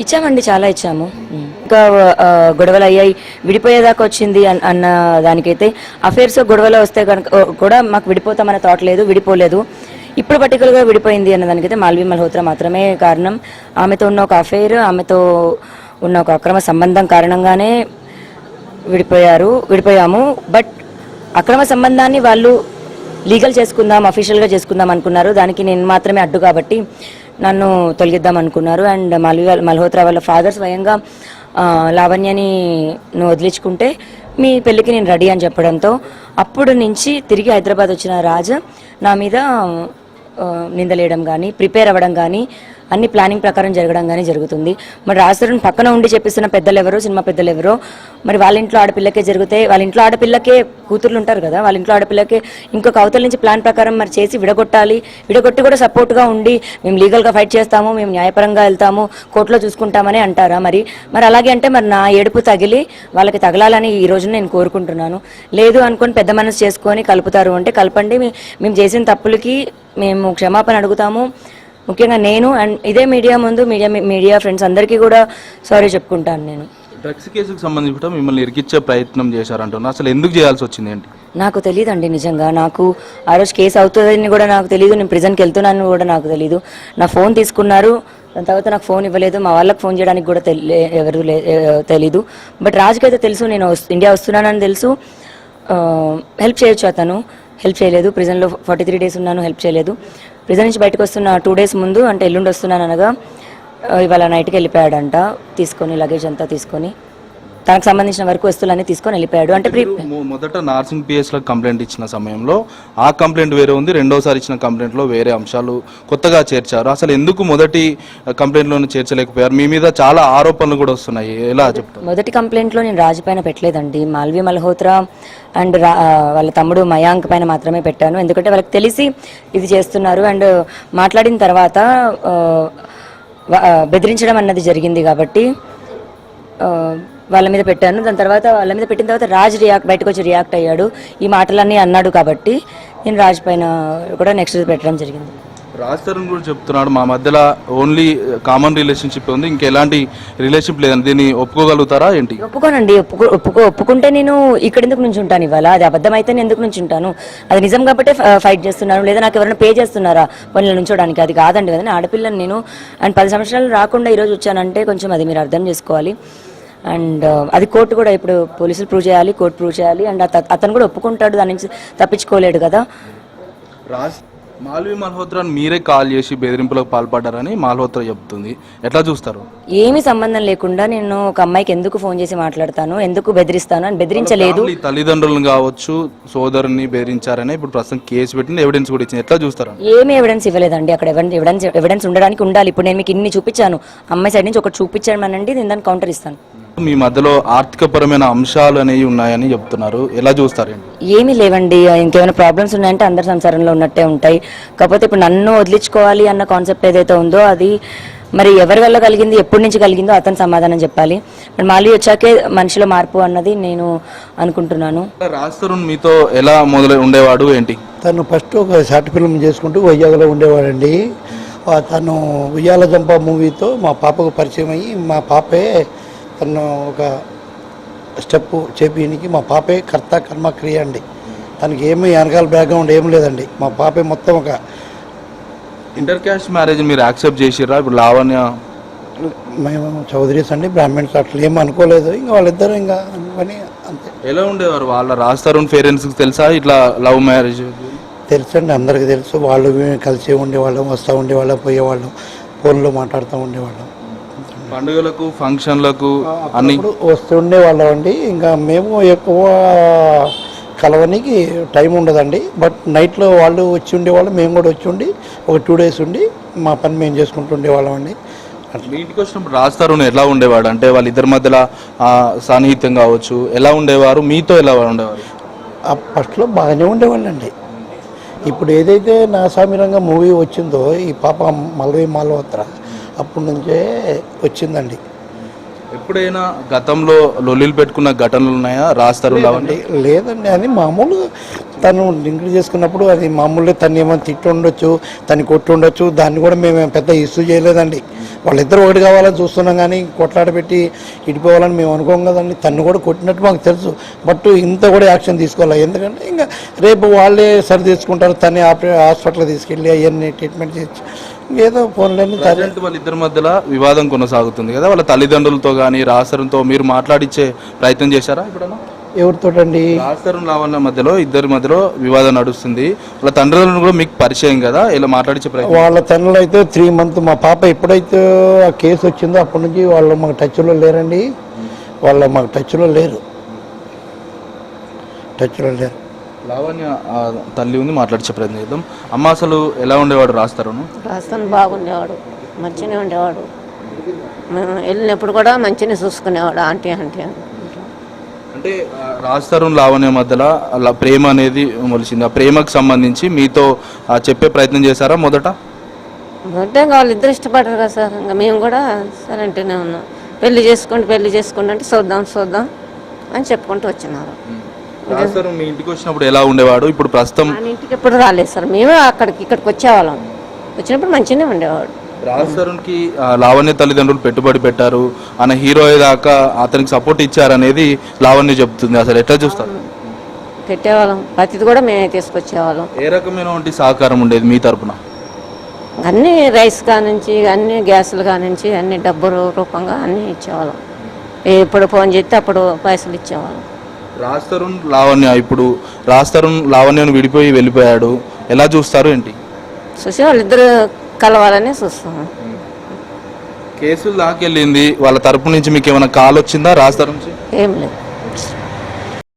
ఇచ్చామండి, చాలా ఇచ్చాము. ఇంకా గొడవలు అయ్యాయి, విడిపోయేదాకా వచ్చింది అన్న దానికైతే అఫేర్స్ గొడవలు వస్తే కనుక కూడా మాకు విడిపోతామనే థాట్ లేదు, విడిపోలేదు. ఇప్పుడు పర్టికులర్గా విడిపోయింది అన్న దానికైతే మాల్వి మల్హోత్రా మాత్రమే కారణం. ఆమెతో ఉన్న ఒక అఫేర్, ఆమెతో ఉన్న ఒక అక్రమ సంబంధం కారణంగానే విడిపోయాము. బట్ అక్రమ సంబంధాన్ని వాళ్ళు లీగల్ చేసుకుందాం, అఫీషియల్గా చేసుకుందాం అనుకున్నారు. దానికి నేను మాత్రమే అడ్డు కాబట్టి నన్ను తొలగిద్దాం అనుకున్నారు. అండ్ మల్హోత్రా వాళ్ళ ఫాదర్ స్వయంగా లావణ్యని నువ్వు వదిలించుకుంటే మీ పెళ్ళికి నేను రెడీ అని చెప్పడంతో అప్పుడు నుంచి తిరిగి హైదరాబాద్ వచ్చిన రాజ్ నా మీద నిందలేయడం కానీ, ప్రిపేర్ అవ్వడం కానీ, అన్ని ప్లానింగ్ ప్రకారం జరగడం కానీ జరుగుతుంది. మరి రాజతరుణ్ పక్కన ఉండి చెప్పిస్తున్న పెద్దలు ఎవరో, సినిమా పెద్దలు ఎవరో, మరి వాళ్ళ ఇంట్లో ఆడపిల్లకే జరిగితే, వాళ్ళ ఇంట్లో ఆడపిల్లకే కూతుర్లు ఉంటారు కదా, వాళ్ళ ఇంట్లో ఆడపిల్లకే ఇంకొక అవతల నుంచి ప్లాన్ ప్రకారం మరి చేసి విడగొట్టి కూడా సపోర్ట్గా ఉండి మేము లీగల్గా ఫైట్ చేస్తాము, మేము న్యాయపరంగా వెళ్తాము, కోర్టులో చూసుకుంటామని అంటారా? మరి అలాగే అంటే మరి నా ఏడుపు తగిలి వాళ్ళకి తగలాలని ఈ రోజున నేను కోరుకుంటున్నాను. లేదు అనుకొని పెద్ద మనసు చేసుకొని కలుపుతారు అంటే కలపండి. మేము చేసిన తప్పులకి మేము క్షమాపణ అడుగుతాము. ముఖ్యంగా నేను అండ్ ఇదే మీడియా ముందు మీడియా ఫ్రెండ్స్ అందరికీ కూడా సారీ చెప్పుకుంటాను. నేను డ్రగ్స్ కేసుకు సంబంధించి మిమ్మల్ని ఇరికిచ్చే ప్రయత్నం చేశారంటున్నా, అసలు ఎందుకు చేయాల్సి వచ్చింది ఏంటి? నాకు తెలియదండి, నిజంగా నాకు ఆ రోజు కేసు అవుతుందని కూడా నాకు తెలియదు, నేను ప్రిజన్కి వెళ్తున్నాను కూడా నాకు తెలియదు. నా ఫోన్ తీసుకున్నారు, దాని తర్వాత నాకు ఫోన్ ఇవ్వలేదు, మా వాళ్ళకి ఫోన్ చేయడానికి కూడా ఎవరు తెలీదు. బట్ రాజుకి అయితే తెలుసు నేను ఇండియా వస్తున్నానని తెలుసు. హెల్ప్ చేయొచ్చు, అతను హెల్ప్ చేయలేదు. ప్రిజన్లో 43 days ఉన్నాను, హెల్ప్ చేయలేదు. ప్రిజన్ నుంచి బయటకు వస్తున్న 2 days ముందు, అంటే ఎల్లుండి వస్తున్నాను అనగా ఇవాళ నైట్కి వెళ్ళిపోయాడంట, తీసుకొని లగేజ్ అంతా తీసుకొని తనకు సంబంధించిన వరకు వస్తువులన్నీ తీసుకొని వెళ్ళిపోయాడు. అంటే మొదట నార్సింగ్ పిఎస్లో కంప్లైంట్ ఇచ్చిన సమయంలో ఆ కంప్లైంట్ వేరే ఉంది, రెండోసారి ఇచ్చిన కంప్లైంట్లో వేరే అంశాలు కొత్తగా చేర్చారు. అసలు ఎందుకు మొదటి కంప్లైంట్లోనే చేర్చలేకపోయారు? మీ మీద చాలా ఆరోపణలు కూడా వస్తున్నాయి, ఎలా చెప్తారు? మొదటి కంప్లైంట్లో నేను రాజు పైన పెట్టలేదండి, మాల్వి మల్హోత్రా అండ్ వాళ్ళ తమ్ముడు మయాంక్ పైన మాత్రమే పెట్టాను. ఎందుకంటే వాళ్ళకి తెలిసి ఇది చేస్తున్నారు అండ్ మాట్లాడిన తర్వాత బెదిరించడం అన్నది జరిగింది కాబట్టి వాళ్ళ మీద పెట్టాను. దాని తర్వాత వాళ్ళ మీద పెట్టిన తర్వాత రాజ్ బయటకు వచ్చి రియాక్ట్ అయ్యాడు, ఈ మాటలన్నీ అన్నాడు కాబట్టి నేను రాజ్ పైన కూడా నెక్స్ట్ పెట్టడం జరిగింది. రాజ్ తరుణ్ కూడా చెప్తున్నాడు, మా మధ్యలో ఓన్లీ కామన్ రిలేషన్షిప్ ఉంది, ఇంకెలాంటి రిలేషన్షిప్ లేదని. దీన్ని ఒప్పుకోగలుగుతారా ఏంటి? ఒప్పుకోనండి. ఒప్పుకుంటే నేను ఇక్కడ ఎందుకు నుంచి ఉంటాను ఇవాళ? అది అబద్ధం అయితే నేను ఎందుకు నుంచి ఉంటాను? అది నిజం కాబట్టి ఫైట్ చేస్తున్నాను, లేదా నాకు ఎవరైనా పే చేస్తున్నారా పనుల నుంచోడానికి? అది కాదండి కదా, ఆడపిల్లని నేను. అండ్ 10 సంవత్సరాలు రాకుండా ఈరోజు వచ్చానంటే కొంచెం అది మీరు అర్థం చేసుకోవాలి. అండ్ అది కోర్టు కూడా ఇప్పుడు పోలీసులు ప్రూవ్ చేయాలి, కోర్టు ప్రూవ్ చేయాలి. అండ్ అతను కూడా ఒప్పుకుంటాడు, దాని నుంచి తప్పించుకోలేడు కదా. మాల్వి మల్హోత్రాని మీరే కాల్ చేసి బెదిరింపులకు పాల్పడ్డారని మల్హోత్రా చెప్తుంది, ఎట్లా చూస్తారు? ఏమీ సంబంధం లేకుండా నేను ఒక అమ్మాయికి ఎందుకు ఫోన్ చేసి మాట్లాడతాను, ఎందుకు బెదిరిస్తాను అని బెదిరించలేదు. తల్లిదండ్రులను కావచ్చు, సోదరుని బెదిరించారని ఇప్పుడు ప్రస్తుతం కేసు పెట్టింది, ఎవిడెన్స్ కూడా ఇచ్చింది, ఎట్లా చూస్తారు? ఏమీ ఎవిడెన్స్ ఇవ్వలేదండి. అక్కడ ఎవిడెన్స్ ఉండడానికి ఉండాలి. ఇప్పుడు నేను మీకు ఇన్ని చూపించాను, అమ్మాయి సైడ్ నుంచి ఒకటి చూపించామనండి, నేను దాన్ని కౌంటర్ ఇస్తాను. మీ మధ్యలో ఆర్థికపరమైన అంశాలు అనేవి ఉన్నాయని చెప్తున్నారు, ఎలా చూస్తారండి? ఏమీ లేవండి. ఇంకేమైనా ప్రాబ్లమ్స్ ఉన్నాయంటే అందరి సంసారంలో ఉన్నట్టే ఉంటాయి. కాకపోతే ఇప్పుడు నన్ను వదిలించుకోవాలి అన్న కాన్సెప్ట్ ఏదైతే ఉందో అది మరి ఎవరి వల్ల కలిగింది, ఎప్పటి నుంచి కలిగిందో అతను సమాధానం చెప్పాలి. మరి మాల్వి వచ్చాకే మనిషిలో మార్పు అన్నది నేను అనుకుంటున్నాను. రాజ్ తరుణ్ మీతో ఎలా ఉండేవాడు ఏంటి? తను ఫస్ట్ ఒక షార్ట్ ఫిల్మ్ చేసుకుంటూ వైజాగ్లో ఉండేవాడండి. తను ఉయ్యాల జంప మూవీతో మా పాపకు పరిచయం అయ్యి మా పాపే తను ఒక స్టెప్ చేపియనికి మా పాపే కర్త కర్మ క్రియ అండి. తనకి ఏమీ వెనకాల బ్యాక్గ్రౌండ్ ఏం లేదండి. మా పాపే మొత్తం ఒక ఇంటర్ క్యాస్ట్ మ్యారేజ్ మీరు యాక్సెప్ట్ చేసిర్రా? ఇప్పుడు లావణ్య మేము చౌదరీస్ అండి, బ్రాహ్మణ్స్, అట్లా ఏం అనుకోలేదు. ఇంకా వాళ్ళిద్దరు ఇంకా అనుకొని అంతే. ఎలా ఉండేవారు వాళ్ళ రాజ్ తరుణ్ పేరెంట్స్కి తెలుసా ఇట్లా లవ్ మ్యారేజ్? తెలుసండి, అందరికి తెలుసు. వాళ్ళు కలిసి ఉండేవాళ్ళం, వస్తూ ఉండేవాళ్ళం, పోయేవాళ్ళం, ఫోన్లో మాట్లాడుతూ ఉండేవాళ్ళం. పండుగలకు ఫంక్షన్లకు అన్ని వస్తూ ఉండేవాళ్ళం అండి. ఇంకా మేము ఎక్కువ కలవనికి టైం ఉండదండి. బట్ నైట్లో వాళ్ళు వచ్చి ఉండేవాళ్ళు, మేము కూడా వచ్చి ఉండి ఒక 2 days ఉండి మా పని మేము చేసుకుంటూ ఉండేవాళ్ళం అండి. మీ ఇంటికి వచ్చినప్పుడు రాజ్ తరుణ్ ఎలా ఉండేవాడు? అంటే వాళ్ళిద్దరి మధ్యలో సాన్నిహిత్యం కావచ్చు, ఎలా ఉండేవారు? మీతో ఎలా ఉండేవారు? ఫస్ట్లో బాగానే ఉండేవాళ్ళు అండి. ఇప్పుడు ఏదైతే నా సామిరంగా మూవీ వచ్చిందో ఈ పాప మాల్వి మల్హోత్రా అప్పటి నుంచే వచ్చిందండి. ఎప్పుడైనా గతంలో లొల్లిలు పెట్టుకున్న ఘటనలు ఉన్నాయా రాజ్ తరుణ్? లేదండి, అది మామూలు. తను లింక్ చేసుకున్నప్పుడు అది మామూలుగా తను ఏమైనా తిట్టు ఉండొచ్చు, తను కొట్టు ఉండొచ్చు, దాన్ని కూడా మేము పెద్ద ఇష్యూ చేయలేదండి. వాళ్ళిద్దరు ఒకటి కావాలని చూస్తున్నాం కానీ కొట్లాట పెట్టి ఇడిపోవాలని మేము అనుకోం కదండి. తను కూడా కొట్టినట్టు మాకు తెలుసు, బట్ ఇంత కూడా యాక్షన్ తీసుకోవాలి. ఎందుకంటే ఇంకా రేపు వాళ్ళే సరి తెచ్చుకుంటారు, తనే హాస్పిటల్కి తీసుకెళ్ళి అవన్నీ ట్రీట్మెంట్ చేసి ఏదో ఫోన్లన్నీ ప్రజెంట్ వాళ్ళిద్దరి మధ్యలో వివాదం కొనసాగుతుంది కదా, వాళ్ళ తల్లిదండ్రులతో కానీ రాస్తరంతో మీరు మాట్లాడించే ప్రయత్నం చేశారా ఎప్పుడన్నా? ఎవరితోటండి? రాస్తరం లావణ్య మధ్యలో ఇద్దరి మధ్యలో వివాదం నడుస్తుంది, వాళ్ళ తండ్రులను కూడా మీకు పరిచయం కదా, ఇలా మాట్లాడించే ప్రయత్నం? వాళ్ళ తండ్రులు అయితే 3 months మా పాప ఎప్పుడైతే ఆ కేసు వచ్చిందో అప్పటి నుంచి వాళ్ళు మాకు టచ్లో లేరండి. వాళ్ళు మాకు టచ్లో లేరు. లావణ్య తల్లి ఉంది, మాట్లాడించే ప్రయత్నం చేద్దాం. అమ్మ అసలు ఎలా ఉండేవాడు రాస్తారును? రాస్తాను బాగుండేవాడు, మంచిగానే ఉండేవాడు. మేము వెళ్ళినప్పుడు కూడా మంచిగానే చూసుకునేవాడు. ఆంటీ ఆంటీ అని. అంటే రాస్తారు లావణ్య మధ్యలో అలా ప్రేమ అనేది మొలిచింది, ఆ ప్రేమకు సంబంధించి మీతో చెప్పే ప్రయత్నం చేశారా మొదట? అంటే వాళ్ళిద్దరు ఇష్టపడరు కదా సార్, ఇంకా మేము కూడా సరే అంటేనే ఉన్నాం. పెళ్లి చేసుకోండి అంటే చూద్దాం అని చెప్పుకుంటూ వచ్చినారు. రాస్తారు మీ ఇంటికి వచ్చినప్పుడు ఎలా ఉండేవాడు? ఇప్పుడు ప్రస్తుతం మన ఇంటికి ఎప్పుడు రాలేదు సార్, మేమే ఇక్కడికి వచ్చేవాళ్ళం. వచ్చినప్పుడు మంచిగానే ఉండేవాడు. రాజతరుణ్కి లావణ్య తల్లిదండ్రులు పెట్టుబడి పెట్టారు, ఆయన హీరో అయ్యేదాకా అతనికి సపోర్ట్ ఇచ్చారనేది లావణ్య చెప్తుంది. అసలు ఎట్లా చూస్తారు? పెట్టేవాళ్ళం, ప్రతిది కూడా మేమే తీసుకొచ్చేవాళ్ళం. ఏ రకమైన సహకారం ఉండేది మీ తరపున? అన్నీ రైస్ కానుంచి, అన్ని గ్యాసులు కానుంచి, అన్ని డబ్బు రూపంగా అన్నీ ఇచ్చేవాళ్ళం. ఎప్పుడు ఫోన్ చేస్తే అప్పుడు పైసలు ఇచ్చేవాళ్ళం. రాజతరుణ్ లావణ్య, ఇప్పుడు రాజతరుణ్ లావణ్యను విడిపోయి వెళ్ళిపోయాడు, ఎలా చూస్తారు ఏంటి? చూసి వాళ్ళిద్దరు కలవాలని చూస్తాము. కేసులు దాకెళ్ళింది, వాళ్ళ తరపు నుంచి మీకు ఏమైనా కాల్ వచ్చిందా రాజతరుణ్ నుంచి? ఏం లేదు.